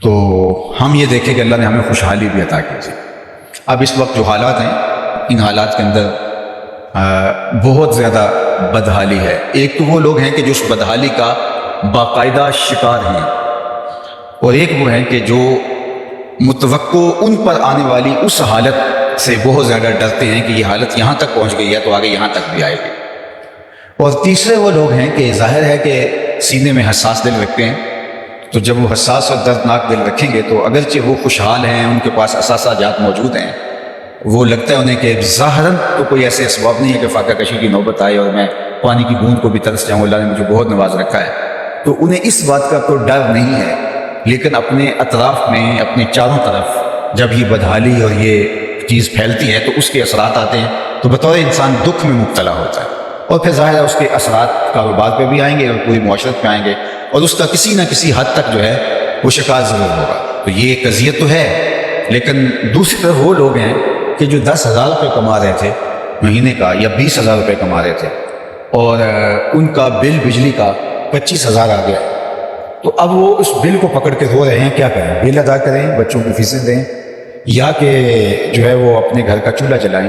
تو ہم یہ دیکھیں کہ اللہ نے ہمیں خوشحالی بھی عطا کی تھی۔ اب اس وقت جو حالات ہیں، ان حالات کے اندر بہت زیادہ بدحالی ہے۔ ایک تو وہ لوگ ہیں کہ جو اس بدحالی کا باقاعدہ شکار ہیں، اور ایک وہ ہیں کہ جو متوقع ان پر آنے والی اس حالت سے بہت زیادہ ڈرتے ہیں کہ یہ حالت یہاں تک پہنچ گئی ہے تو آگے یہاں تک بھی آئے گی۔ اور تیسرے وہ لوگ ہیں کہ ظاہر ہے کہ سینے میں حساس دل رکھتے ہیں، تو جب وہ حساس اور دردناک دل رکھیں گے تو اگرچہ وہ خوشحال ہیں، ان کے پاس اثاثہ جات موجود ہیں، وہ لگتا ہے انہیں کہ ظاہراً تو کوئی ایسے اسباب نہیں ہے کہ فاقہ کشی کی نوبت آئے اور میں پانی کی بوند کو بھی ترس جاؤں، اللہ نے مجھے بہت نواز رکھا ہے، تو انہیں اس بات کا کوئی ڈر نہیں ہے۔ لیکن اپنے اطراف میں، اپنے چاروں طرف جب یہ بدحالی اور یہ چیز پھیلتی ہے تو اس کے اثرات آتے ہیں، تو بطور انسان دکھ میں مبتلا ہوتا ہے، اور پھر ظاہر ہے اس کے اثرات کاروبار پہ بھی آئیں گے اور پوری معاشرت پہ آئیں گے، اور اس کا کسی نہ کسی حد تک جو ہے وہ شکار ضرور ہوگا۔ تو یہ ایک اذیت تو ہے، لیکن دوسری طرف وہ لوگ ہیں کہ جو 10,000 روپے کما رہے تھے مہینے کا یا 20,000 روپے کما رہے تھے، اور ان کا بل بجلی کا 25,000 آ گیا، تو اب وہ اس بل کو پکڑ کے رو رہے ہیں، کیا کریں؟ بل ادا کریں، بچوں کی فیسیں دیں، یا کہ جو ہے وہ اپنے گھر کا چولہا چلائیں۔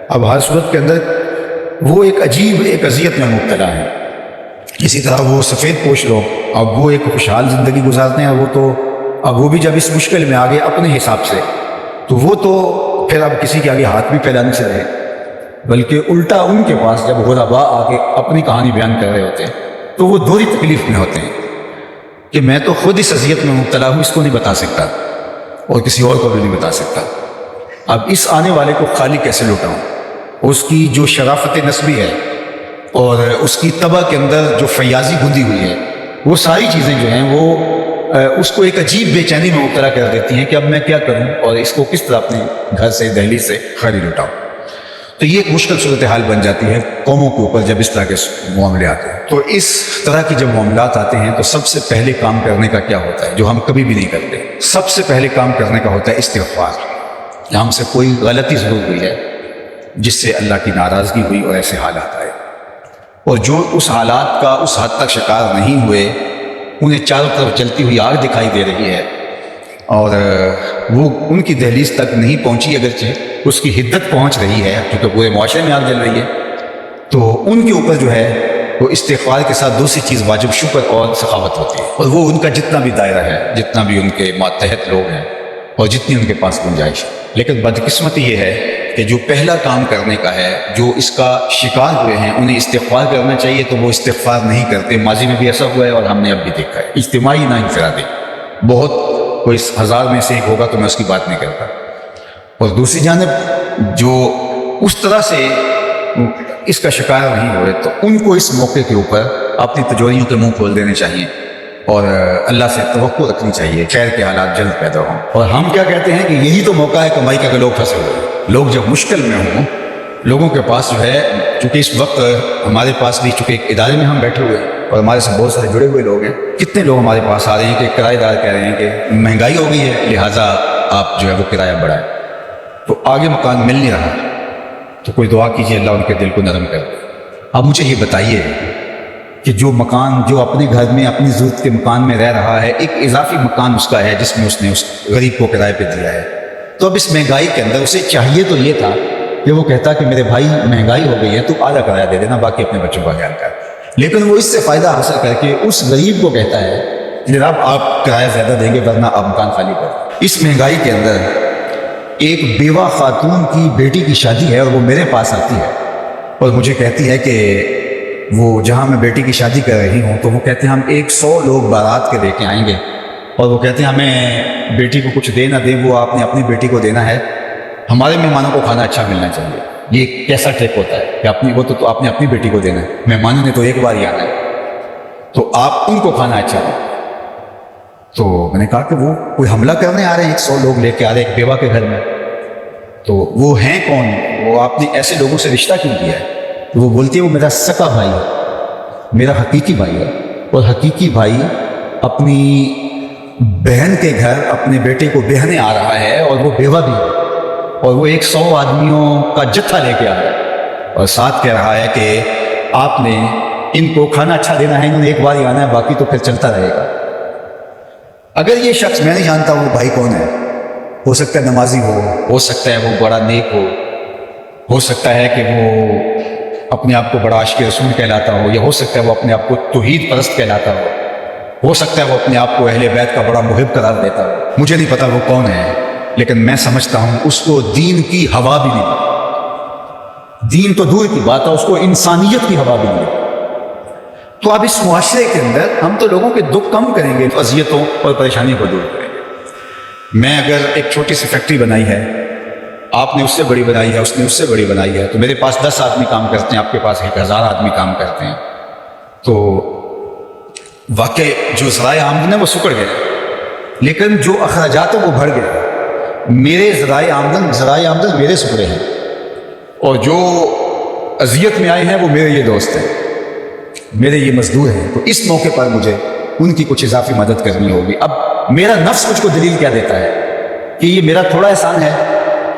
اب ہر صورت کے اندر وہ ایک عجیب ایک اذیت میں مبتلا ہے۔ اسی طرح وہ سفید پوش لوگ، اب وہ ایک خوشحال زندگی گزارتے ہیں، اب وہ بھی جب اس مشکل میں آگے اپنے حساب سے، تو وہ تو پھر اب کسی کے آگے ہاتھ بھی پھیلانے سے رہے، بلکہ الٹا ان کے پاس جب غربا آ کے اپنی کہانی بیان کر رہے ہوتے ہیں تو وہ دوہری تکلیف میں ہوتے ہیں کہ میں تو خود اس اذیت میں مبتلا ہوں، اس کو نہیں بتا سکتا اور کسی اور کو بھی نہیں بتا سکتا۔ اب اس آنے والے کو خالی کیسے لوٹاؤں؟ اس کی جو شرافت نسبی ہے اور اس کی طبع کے اندر جو فیاضی گندی ہوئی ہے، وہ ساری چیزیں جو ہیں وہ اس کو ایک عجیب بے چینی میں مبتلا کر دیتی ہیں کہ اب میں کیا کروں اور اس کو کس طرح اپنے گھر سے، دہلی سے خالی لوٹاؤں۔ تو یہ ایک مشکل صورتحال بن جاتی ہے قوموں کے اوپر جب اس طرح کے معاملے آتے ہیں۔ تو اس طرح کی جب معاملات آتے ہیں تو سب سے پہلے کام کرنے کا کیا ہوتا ہے، جو ہم کبھی بھی نہیں کرتے؟ سب سے پہلے کام کرنے کا ہوتا ہے استغفار۔ ہم سے کوئی غلطی ضرور ہوئی ہے جس سے اللہ کی ناراضگی ہوئی اور ایسے حالات آئے، اور جو اس حالات کا اس حد تک شکار نہیں ہوئے، انہیں چاروں طرف جلتی ہوئی آگ دکھائی دے رہی ہے اور وہ ان کی دہلیز تک نہیں پہنچی، اگرچہ اس کی حدت پہنچ رہی ہے کیونکہ پورے معاشرے میں آگ جل رہی ہے، تو ان کے اوپر جو ہے وہ استغفار کے ساتھ دوسری چیز واجب شکر اور سخاوت ہوتی ہے، اور وہ ان کا جتنا بھی دائرہ ہے، جتنا بھی ان کے ماتحت لوگ ہیں اور جتنی ان کے پاس گنجائش ہے۔ لیکن بدقسمتی یہ ہے کہ جو پہلا کام کرنے کا ہے، جو اس کا شکار ہوئے ہیں، انہیں استغفار کرنا چاہیے تو وہ استغفار نہیں کرتے۔ ماضی میں بھی ایسا ہوا ہے اور ہم نے اب بھی دیکھا ہے، اجتماعی نہ انفرادی، بہت کوئی 1000 میں سے ایک ہوگا تو میں اس کی بات نہیں کرتا۔ اور دوسری جانب جو اس طرح سے اس کا شکار نہیں ہوئے تو ان کو اس موقع کے اوپر اپنی تجوریوں کے منہ کھول دینے چاہیے اور اللہ سے توقع رکھنی چاہیے خیر کے حالات جلد پیدا ہوں۔ اور ہم کیا کہتے ہیں کہ یہی تو موقع ہے کمائی کا کہ لوگ پھنسے ہوئے، لوگ جب مشکل میں ہوں، لوگوں کے پاس جو ہے، چونکہ اس وقت ہمارے پاس بھی چونکہ ایک ادارے میں ہم بیٹھے ہوئے ہیں اور ہمارے سے بہت سارے جڑے ہوئے لوگ ہیں، کتنے لوگ ہمارے پاس آ رہے ہیں کہ کرایہ دار کہہ رہے ہیں کہ مہنگائی ہو گئی ہے لہٰذا آپ جو ہے وہ کرایہ بڑھائیں، تو آگے مکان مل نہیں رہا، تو کوئی دعا کیجیے اللہ ان کے دل کو نرم کر دے۔ اب مجھے یہ بتائیے کہ جو مکان، جو اپنے گھر میں اپنی ضرورت کے مکان میں رہ رہا ہے، ایک اضافی مکان اس کا ہے جس میں اس نے اس غریب کو کرائے پہ دیا ہے، تو اب اس مہنگائی کے اندر اسے چاہیے تو یہ تھا کہ وہ کہتا کہ میرے بھائی مہنگائی ہو گئی ہے تو آدھا کرایہ دے دینا، باقی اپنے بچوں کا خیال کر، لیکن وہ اس سے فائدہ حاصل کر کے اس غریب کو کہتا ہے جناب آپ کرایہ زیادہ دیں گے ورنہ آپ مکان خالی کر۔ اس مہنگائی کے اندر ایک بیوہ خاتون کی بیٹی کی شادی ہے اور وہ میرے پاس آتی ہے اور مجھے کہتی ہے کہ وہ جہاں میں بیٹی کی شادی کر رہی ہوں تو وہ کہتے ہیں ہم 100 لوگ بارات کے لے کے آئیں گے، اور وہ کہتے ہیں ہمیں بیٹی کو کچھ دے نہ دے وہ آپ نے اپنی بیٹی کو دینا ہے، ہمارے مہمانوں کو کھانا اچھا ملنا چاہیے۔ یہ کیسا ٹرک ہوتا ہے کہ وہ تو آپ نے اپنی بیٹی کو دینا ہے، مہمانوں نے تو ایک بار ہی آنا ہے، تو آپ ان کو کھانا اچھا دیں۔ تو میں نے کہا کہ وہ کوئی حملہ کرنے آ رہے ہیں، 100 لوگ لے کے آ رہے ہیں ایک بیوہ کے گھر میں، تو وہ ہیں کون؟ وہ آپ نے ایسے لوگوں سے رشتہ کیوں کیا ہے؟ تو وہ بولتی ہے وہ میرا سکا بھائی ہے، میرا حقیقی بھائی ہے، اور حقیقی بھائی اپنی بہن کے گھر اپنے بیٹے کو بہنے آ رہا ہے اور وہ بیوہ بھی ہے، اور وہ 100 آدمیوں کا جتھا لے کے آ رہا ہے اور ساتھ کہہ رہا ہے کہ آپ نے ان کو کھانا اچھا دینا ہے، انہوں نے ایک بار ہی آنا ہے، باقی تو پھر چلتا رہے گا۔ اگر یہ شخص میں نہیں جانتا وہ بھائی کون ہے، ہو سکتا ہے نمازی ہو سکتا ہے وہ بڑا نیک ہو سکتا ہے کہ وہ اپنے آپ کو بڑا عاشق رسول کہلاتا ہو، یا ہو سکتا ہے وہ اپنے آپ کو توحید پرست کہلاتا ہو سکتا ہے وہ اپنے آپ کو اہل بیت کا بڑا محب قرار دیتا ہو، مجھے نہیں پتا وہ کون ہے، لیکن میں سمجھتا ہوں اس کو دین کی ہوا بھی نہیں، دین تو دور کی بات ہے، اس کو انسانیت کی ہوا بھی نہیں۔ تو اب اس معاشرے کے اندر ہم تو لوگوں کے دکھ کم کریں گے، اذیتوں اور پریشانی کو دور کریں گے۔ میں اگر ایک چھوٹی سی فیکٹری بنائی ہے، آپ نے اس سے بڑی بنائی ہے، اس نے اس سے بڑی بنائی ہے، تو میرے پاس 10 آدمی کام کرتے ہیں، آپ کے پاس 1000 آدمی کام کرتے ہیں، تو واقع جو ذرائع آمدن ہے وہ سکڑ گئے، لیکن جو اخراجات ہیں وہ بڑھ گئے۔ میرے ذرائع آمدن میرے سکڑے ہیں، اور جو اذیت میں آئے ہیں وہ میرے یہ دوست ہیں، میرے یہ مزدور ہیں، تو اس موقع پر مجھے ان کی کچھ اضافی مدد کرنی ہوگی۔ اب میرا نفس مجھ کو دلیل کیا دیتا ہے کہ یہ میرا تھوڑا احسان ہے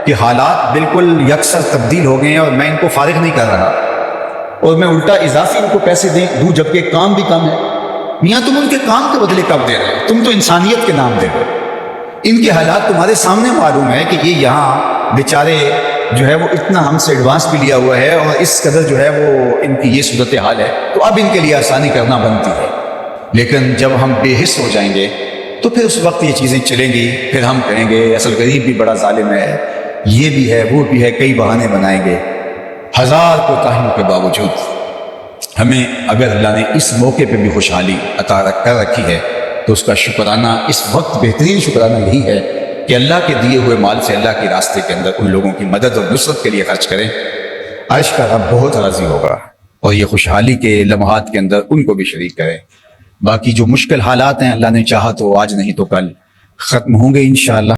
کہ حالات بالکل یکسر تبدیل ہو گئے ہیں اور میں ان کو فارغ نہیں کر رہا، اور میں الٹا اضافی ان کو پیسے دوں جبکہ کام بھی کم ہے۔ میاں تم ان کے کام کے بدلے کب دے رہے ہو؟ تم تو انسانیت کے نام دے رہے ہو۔ ان کے حالات تمہارے سامنے معلوم ہے کہ یہ یہاں بیچارے جو ہے وہ اتنا ہم سے ایڈوانس بھی لیا ہوا ہے، اور اس قدر جو ہے وہ ان کی یہ صورتحال ہے، تو اب ان کے لیے آسانی کرنا بنتی ہے۔ لیکن جب ہم بے حس ہو جائیں گے تو پھر اس وقت یہ چیزیں چلیں گی، پھر ہم کہیں گے اصل غریب بھی بڑا ظالم ہے، یہ بھی ہے وہ بھی ہے، کئی بہانے بنائیں گے۔ ہزار کوتاہیوں کے باوجود ہمیں اگر اللہ نے اس موقع پہ بھی خوشحالی عطا کر رکھی ہے تو اس کا شکرانہ اس وقت بہترین شکرانہ یہی ہے کہ اللہ کے دیے ہوئے مال سے اللہ کے راستے کے اندر ان لوگوں کی مدد اور نصرت کے لیے خرچ کریں۔ عرش کا رب بہت راضی ہوگا، اور یہ خوشحالی کے لمحات کے اندر ان کو بھی شریک کریں۔ باقی جو مشکل حالات ہیں اللہ نے چاہا تو آج نہیں تو کل ختم ہوں گے انشاءاللہ۔